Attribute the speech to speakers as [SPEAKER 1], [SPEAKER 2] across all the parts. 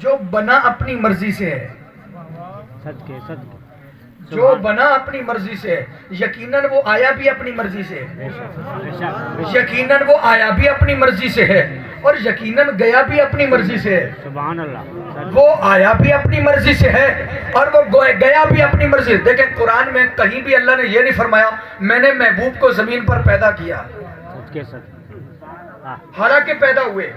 [SPEAKER 1] جو بنا اپنی مرضی سے ہے،
[SPEAKER 2] صدقے صدقے
[SPEAKER 1] جو بنا اپنی مرضی سے ہے، یقیناً وہ آیا بھی اپنی مرضی سے ہے،
[SPEAKER 2] بے شک بے شک
[SPEAKER 1] یقیناً وہ آیا بھی اپنی مرضی سے ہے، اور یقیناً گیا بھی اپنی مرضی سے ہے۔
[SPEAKER 2] سبحان اللہ
[SPEAKER 1] وہ آیا بھی اپنی مرضی سے ہے اور وہ گیا بھی اپنی مرضی سے۔ دیکھیں قرآن میں کہیں بھی اللہ نے یہ نہیں فرمایا میں نے محبوب کو زمین پر پیدا کیا،
[SPEAKER 2] صدقے صدقے ہاں
[SPEAKER 1] حالانکہ پیدا ہوئے،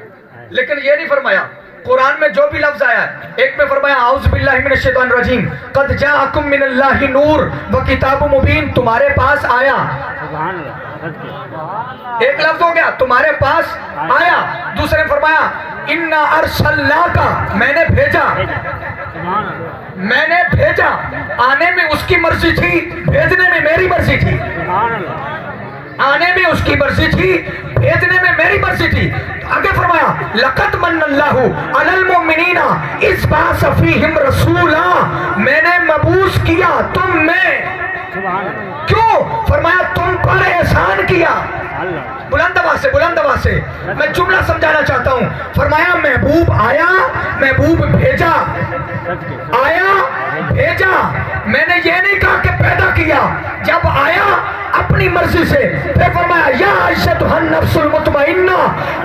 [SPEAKER 1] لیکن یہ نہیں فرمایا۔ قرآن میں جو بھی لفظ آیا ہے، ایک میں فرمایا اعوذ باللہ من الشیطان الرجیم قد جاءکم من اللہ نور و کتاب مبین، تمہارے پاس آیا،
[SPEAKER 2] سبحان اللہ صدقے
[SPEAKER 1] ایک لفظ ہو گیا تمہارے پاس آیا۔ دوسرے نے فرمایا انا ارسلناک، میں نے بھیجا،
[SPEAKER 2] سبحان اللہ
[SPEAKER 1] میں نے بھیجا، آنے میں اس کی مرضی تھی، بھیجنے میں میری مرضی تھی،
[SPEAKER 2] سبحان اللہ
[SPEAKER 1] آنے میں اس کی مرضی تھی، بھیجنے میں میری مرضی تھی۔ آگے فرمایا لقد من اللہ علی المؤمنین اذ بعث فیہم رسولا، میں نے مبعوث کیا تم میں،
[SPEAKER 2] سبحان اللہ
[SPEAKER 1] کیوں؟ فرمایا تم پر احسان کیا۔
[SPEAKER 2] اللہ
[SPEAKER 1] بلند آواز سے، بلند آواز سے میں جملہ سمجھانا چاہتا ہوں۔ فرمایا محبوب آیا، محبوب بھیجا،
[SPEAKER 2] صدقے
[SPEAKER 1] آیا بھیجا، میں نے یہ نہیں کہا کہ پیدا کیا، جب آیا اپنی مرضی سے، پھر فرمایا یا عائشہ النفس المطمئنہ،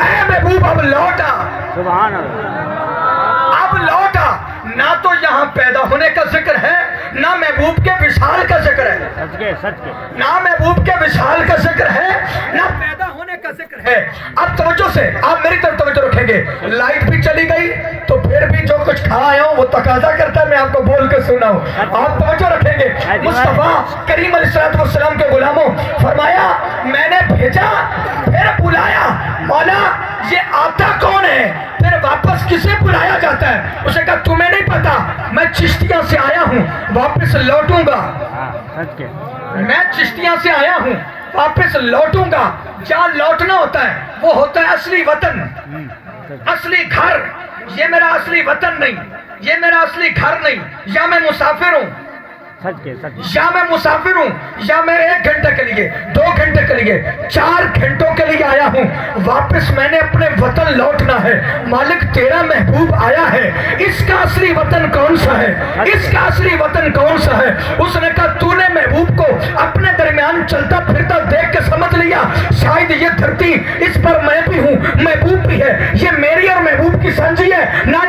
[SPEAKER 1] اے محبوب اب لوٹا،
[SPEAKER 2] سبحان اللہ
[SPEAKER 1] اب لوٹا۔ نہ تو یہاں پیدا ہونے کا ذکر ہے، نہ محبوب کے وصال کا ذکر ہے،
[SPEAKER 2] صدقے صدقے
[SPEAKER 1] نہ محبوب کے وصال کا ذکر ہے، نہ پیدا ہونے کا ذکر ہے۔ اب توجہ سے آپ میری طرف توجہ رکھیں گے، لائٹ بھی چلی گئی تو پھر بھی جو کچھ کھا آیا ہوں وہ تقاضا کرتا ہے میں آپ کو بول کے سناؤں۔ آپ توجہ رکھیں گے، مصطفیٰ کریم علیہ السلام کے غلاموں، فرمایا میں نے بھیجا، پھر بلایا، مولا یہ آتا کون ہے؟ پھر واپس کسے بلایا جاتا ہے؟ اسے کہا تمہیں نہیں پتا، میں چشتیاں سے آیا ہوں، واپس لوٹوں گا،
[SPEAKER 2] ہاں صدقے
[SPEAKER 1] میں چشتیاں سے آیا ہوں، واپس لوٹوں گا۔ جہاں لوٹنا ہوتا ہے وہ ہوتا ہے اصلی وطن، اصلی گھر۔ یہ میرا اصلی وطن نہیں، یہ میرا اصلی گھر نہیں، یا میں مسافر ہوں،
[SPEAKER 2] صدقے صدقے
[SPEAKER 1] یا میں مسافر ہوں، یا میں 1 گھنٹے کے لیے، 2 گھنٹے کے لیے، 4 گھنٹوں کے لیے آیا ہوں، واپس میں نے اپنے وطن لوٹنا ہے۔ مالک تیرا محبوب آیا ہے، اس کا اصلی وطن کون سا ہے؟ اس کا اصلی وطن کون سا ہے؟ اس نے کہا تو نے محبوب کو اپنے درمیان چلتا پھرتا دیکھ کے سمجھ لیا شاید یہ دھرتی اس پر میں بھی ہوں، محبوب بھی ہے، یہ میری اور محبوب کی سانجھی ہے۔ نہ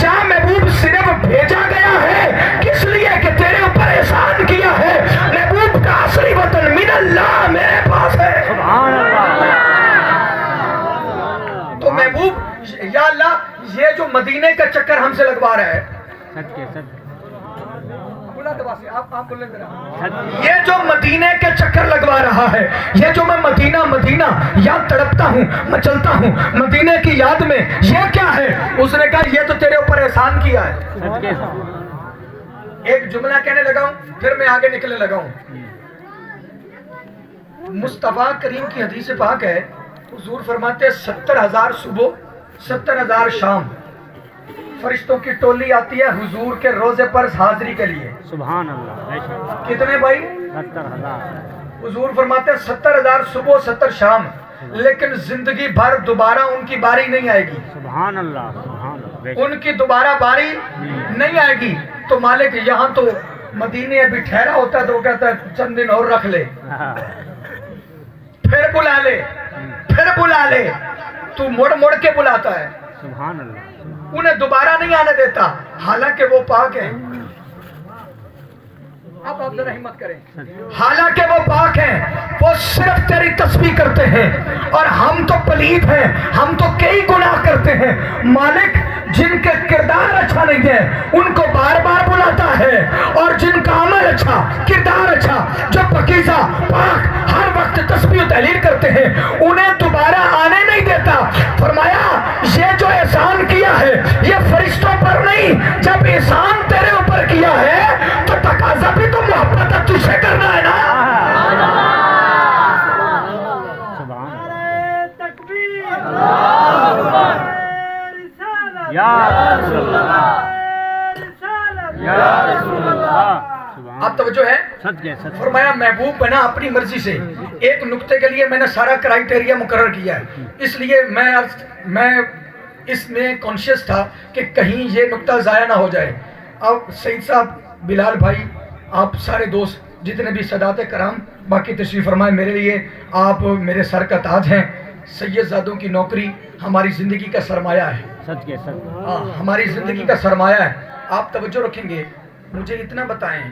[SPEAKER 1] یا محبوب صرف بھیجا گیا ہے کس لیے کہ تیرے اوپر احسان کیا ہے، محبوب کا اصلی وطن من اللہ میرے پاس ہے۔
[SPEAKER 2] سبحان اللہ
[SPEAKER 1] تو محبوب یا اللہ یہ جو مدینے کا چکر ہم سے لگوا رہا ہے،
[SPEAKER 2] صدقے صدقے
[SPEAKER 1] یہ جو مدینے کے چکر لگوا رہا ہے، یہ جو میں مدینہ مدینہ یاد تڑپتا ہوں، میں چلتا ہوں مدینے کی یاد میں، یہ کیا ہے؟ اس نے کہا یہ تو تیرے اوپر احسان کیا ہے۔
[SPEAKER 2] صدقے
[SPEAKER 1] ایک جملہ کہنے لگا ہوں پھر میں آگے نکلنے لگا ہوں۔ مصطفیٰ کریم کی حدیث پاک ہے، حضور فرماتے 70,000 صبح 70,000 شام فرشتوں کی ٹولی آتی ہے حضور کے روزے پر حاضری کے لیے۔
[SPEAKER 2] سبحان اللہ بے شک
[SPEAKER 1] کتنے بھائی؟
[SPEAKER 2] 70,000
[SPEAKER 1] حضور فرماتے 70,000 صبح 70 شام، لیکن زندگی بھر دوبارہ ان کی باری نہیں آئے گی،
[SPEAKER 2] سبحان اللہ بے شک
[SPEAKER 1] ان کی دوبارہ باری نہیں آئے گی۔ تو مالک یہاں تو مدینے ابھی ٹھہرا ہوتا ہے تو وہ کہتا ہے چند دن اور رکھ لے، پھر بلا لے، پھر بلا لے، تو مڑ مڑ کے بلاتا ہے،
[SPEAKER 2] سبحان اللہ
[SPEAKER 1] انہیں دوبارہ نہیں آنے دیتا، حالانکہ وہ پاک ہیں۔ اب آپ ذرا ہمت کریں، حالانکہ وہ پاک ہیں، وہ صرف تیری تسبیح کرتے ہیں، اور ہم تو پلید ہیں، ہم تو کئی گناہ کرتے ہیں۔ مالک جن کے کردار اچھا نہیں ہے ان کو بار بار بلاتا ہے، اور جن کا عمل اچھا، کردار اچھا، جو پاکیزہ پاک ہر وقت تسبیح و تحلیل کرتے ہیں انہیں دوبارہ آنے نہیں دیتا۔ فرمایا یہ جو احسان کیا ہے یہ فرشتوں پر نہیں، جب احسان تیرے اوپر کیا ہے تو تقاضا بھی تو محبت تجھ سے کرنا ہے نا۔
[SPEAKER 2] یا رسول اللہ یا رسول اللہ
[SPEAKER 1] اب توجہ ہے،
[SPEAKER 2] صدقے صدقے
[SPEAKER 1] فرمایا محبوب بنا اپنی مرضی سے۔ ایک نقطے کے لیے میں نے سارا کرائیٹیریا مقرر کیا ہے، اس لیے میں اس میں کانشیس تھا کہ کہیں یہ نقطہ ضائع نہ ہو جائے. اب سعید صاحب، بلال بھائی، آپ سارے دوست جتنے بھی سادات کرام باقی تشریف فرمائے، میرے لیے آپ میرے سر کا تاج ہیں. سید زادوں کی نوکری ہماری زندگی کا سرمایہ ہے.
[SPEAKER 2] سچ کے سچ.
[SPEAKER 1] ہماری زندگی کا سرمایہ ہے. آپ توجہ رکھیں گے. مجھے اتنا بتائیں